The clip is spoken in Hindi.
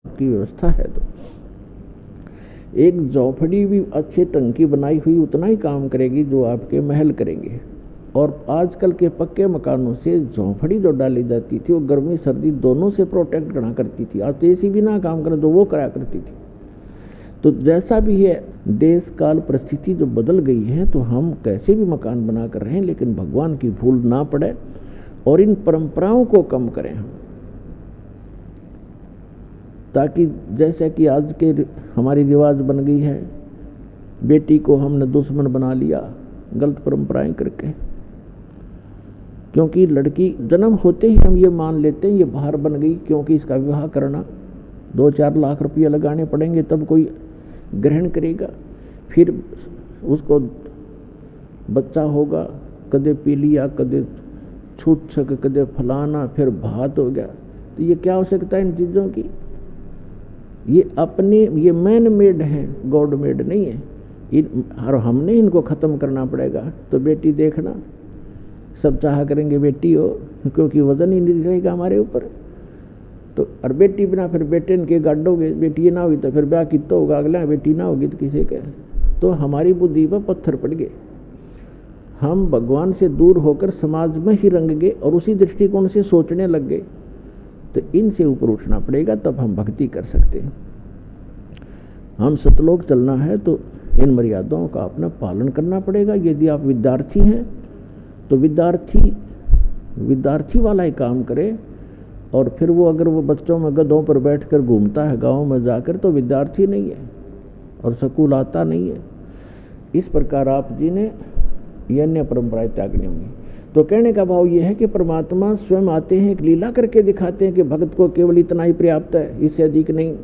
की व्यवस्था है तो एक झोपड़ी भी अच्छे ढंग की बनाई हुई उतना ही काम करेगी जो आपके महल करेंगे। और आजकल के पक्के मकानों से झोपड़ी जो डाली जाती थी वो गर्मी सर्दी दोनों से प्रोटेक्ट करना करती थी। आज एसी भी ना काम करे जो वो करा करती थी। तो जैसा भी है देश काल परिस्थिति जो बदल गई है तो हम कैसे भी मकान बना कर रहे हैं, लेकिन भगवान की भूल ना पड़े और इन परंपराओं को कम करें हम, ताकि जैसे कि आज के हमारी रिवाज बन गई है, बेटी को हमने दुश्मन बना लिया गलत परंपराएं करके। क्योंकि लड़की जन्म होते ही हम ये मान लेते हैं ये बाहर बन गई, क्योंकि इसका विवाह करना 2-4 लाख रुपया लगाने पड़ेंगे तब कोई ग्रहण करेगा। फिर उसको बच्चा होगा, कदे पी लिया, कदे छूत छक, कदे फलाना, फिर भात हो गया। तो ये क्या आवश्यकता है इन चीज़ों की? ये अपने ये मैन मेड है, गॉड मेड नहीं है। और हमने इनको ख़त्म करना पड़ेगा। तो बेटी देखना सब चाह करेंगे बेटी हो, क्योंकि वजन ही नहीं रहेगा हमारे ऊपर। तो और बेटी बिना फिर बेटे के गाडोगे, बेटी ना होगी तो फिर ब्याह कितना होगा, अगला बेटी ना होगी तो किसी के। तो हमारी बुद्धि पर पत्थर पड़ गए, हम भगवान से दूर होकर समाज में ही रंग गए और उसी दृष्टिकोण से सोचने लग गए। तो इनसे ऊपर उठना पड़ेगा, तब हम भक्ति कर सकते हैं। हम सतलोक चलना है तो इन मर्यादाओं का अपना पालन करना पड़ेगा। यदि आप विद्यार्थी हैं तो विद्यार्थी वाला ही काम करे। और फिर वो अगर वो बच्चों में गधों पर बैठकर घूमता है गाँव में जाकर तो विद्यार्थी नहीं है और स्कूल आता नहीं है। इस प्रकार आप जी ने ये अन्य परंपराएं त्यागनी होंगी। तो कहने का भाव ये है कि परमात्मा स्वयं आते हैं, एक लीला करके दिखाते हैं कि भक्त को केवल इतना ही पर्याप्त है, इससे अधिक नहीं।